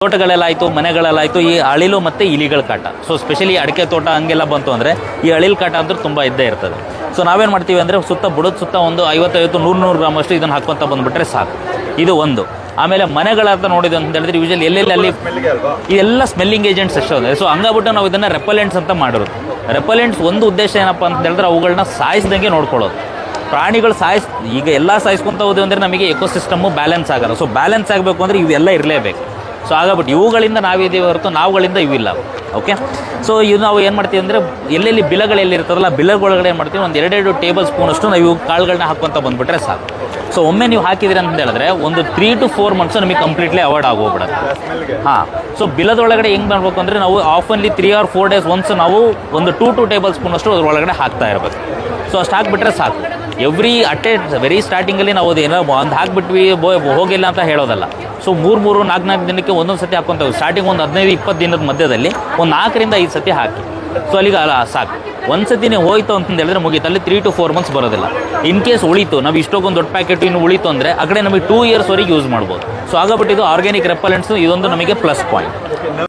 ತೋಟಗಳೆಲ್ಲಾಯಿತು, ಮನೆಗಳಲ್ಲಾಯಿತು, ಈ ಅಳಿಲು ಮತ್ತು ಇಲಿಗಳ ಕಾಟ. ಸೊ ಸ್ಪೆಷಲಿ ಅಡಿಕೆ ತೋಟ ಹಂಗೆಲ್ಲ ಬಂತು ಅಂದರೆ ಈ ಅಳಿಲ್ ಕಾಟ ಅಂದ್ರೆ ತುಂಬ ಇದ್ದೇ ಇರ್ತದೆ. ಸೊ ನಾವೇನು ಮಾಡ್ತೀವಿ ಅಂದರೆ ಬುಡದ ಸುತ್ತ ಒಂದು 50-100 ಗ್ರಾಮ್ ಅಷ್ಟು ಇದನ್ನು ಹಾಕ್ಕೊಂತ ಬಂದುಬಿಟ್ರೆ ಸಾಕು. ಇದು ಒಂದು. ಆಮೇಲೆ ಮನೆಗಳಂತ ನೋಡಿದೆ ಅಂತ ಹೇಳಿದ್ರೆ ಯೂಶಲಿ ಎಲ್ಲೆಲ್ಲಿ ಅಲ್ಲಿ ಇದೆಲ್ಲ ಸ್ಮೆಲ್ಲಿಂಗ್ ಏಜೆಂಟ್ಸ್ ಎಷ್ಟೋ ಇದೆ. ಸೊ ಹಂಗಾಗ್ಬಿಟ್ಟು ನಾವು ಇದನ್ನು ರೆಪಲೆಂಟ್ಸ್ ಅಂತ ಮಾಡಿರೋದು. ರೆಪಲೆಂಟ್ಸ್ ಒಂದು ಉದ್ದೇಶ ಏನಪ್ಪ ಅಂತ ಹೇಳಿದ್ರೆ ಅವುಗಳನ್ನ ಸಾಯಿಸ್ದಂಗೆ ನೋಡ್ಕೊಳ್ಳೋದು. ಪ್ರಾಣಿಗಳು ಈಗ ಎಲ್ಲ ಸಾಯಿಸ್ಕೊಂತ ಹೋದ್ವಿ ಅಂದರೆ ನಮಗೆ ಎಕೋಸಿಸ್ಟಮು ಬ್ಯಾಲೆನ್ಸ್ ಆಗಲ್ಲ. ಸೊ ಬ್ಯಾಲೆನ್ಸ್ ಆಗಬೇಕು ಅಂದರೆ ಇವೆಲ್ಲ ಇರಲೇಬೇಕು. ಸೊ ಹಾಗಾಗ್ಬಿಟ್ಟು ಇವುಗಳಿಂದ ನಾವಿದ್ದೀವಿ ಹೊರತು ನಾವುಗಳಿಂದ ಇವಿಲ್ಲ. ಓಕೆ. ಸೊ ಇದು ನಾವು ಏನು ಮಾಡ್ತೀವಿ ಅಂದರೆ ಎಲ್ಲೆಲ್ಲಿ ಬಿಲಗಳೆಲ್ಲಿರ್ತದಲ್ಲ ಬಿಲಗಳೊಳಗಡೆ ಏನು ಮಾಡ್ತೀವಿ, ಒಂದು 2 ಟೇಬಲ್ ಸ್ಪೂನ್ ಅಷ್ಟು ನಾವು ಇವು ಕಾಳುಗಳನ್ನ ಹಾಕ್ಕೊಂತ ಬಂದುಬಿಟ್ರೆ ಸಾಕು. ಸೊ ಒಮ್ಮೆ ನೀವು ಹಾಕಿದ್ರಿ ಅಂತ ಹೇಳಿದ್ರೆ ಒಂದು 3 to 4 ಮಂತ್ಸ್ ನಮಗೆ ಕಂಪ್ಲೀಟ್ಲಿ ಅವಾಯ್ಡ್ ಆಗೋಗ್ಬಿಡುತ್ತೆ. ಹಾಂ. ಸೊ ಬಿಲದೊಳಗಡೆ ಹೆಂಗೆ ಮಾಡಬೇಕು ಅಂದರೆ ನಾವು ಆಫನ್ಲಿ 3 or 4 days ಒನ್ಸ್ ನಾವು ಒಂದು 2 ಟೇಬಲ್ ಸ್ಪೂನ್ ಅಷ್ಟು ಅದರೊಳಗಡೆ ಹಾಕ್ತಾ ಇರಬೇಕು. ಸೊ ಅಷ್ಟು ಹಾಕಿಬಿಟ್ರೆ ಸಾಕು. ವೆರಿ ಸ್ಟಾರ್ಟಿಂಗಲ್ಲಿ ನಾವು ಅದೇನೋ ಒಂದು ಹಾಕಿಬಿಟ್ವಿ ಹೋಗಿಲ್ಲ ಅಂತ ಹೇಳೋದಲ್ಲ. ಸೊ 3-4 ದಿನಕ್ಕೆ ಒಂದೊಂದು ಸತಿ ಹಾಕ್ಕೊಂತೇವೆ. ಸ್ಟಾರ್ಟಿಂಗ್ ಒಂದು 15-20 ದಿನದ ಮಧ್ಯದಲ್ಲಿ ಒಂದು 4ರಿಂದ 5 ಸತಿ ಹಾಕಿ. ಸೊ ಅಲ್ಲಿಗೆ ಸಾಕು. ಒಂದು ಸತಿನೇ ಹೋಯ್ತು ಅಂತ ಹೇಳಿದ್ರೆ ಮುಗೀತು. ಅಲ್ಲಿ 3 to 4 ಮಂತ್ಸ್ ಬರೋದಿಲ್ಲ. ಇನ್ ಕೇಸ್ ಉಳಿತು, ನಾವು ಇಷ್ಟೊಂದು ದೊಡ್ಡ ಪ್ಯಾಕೆಟ್ ಇನ್ನು ಉಳಿತು ಅಂದರೆ ಆ ಕಡೆ ನಮಗೆ 2 years ವರೆಗೆ ಯೂಸ್ ಮಾಡ್ಬೋದು. ಸೊ ಆಗಬಿಟ್ಟು ಇದು ಆರ್ಗ್ಯಾನಿಕ್ ರೆಪಲೆಂಟ್ಸು ಇದೊಂದು ನಮಗೆ ಪ್ಲಸ್ ಪಾಯಿಂಟ್.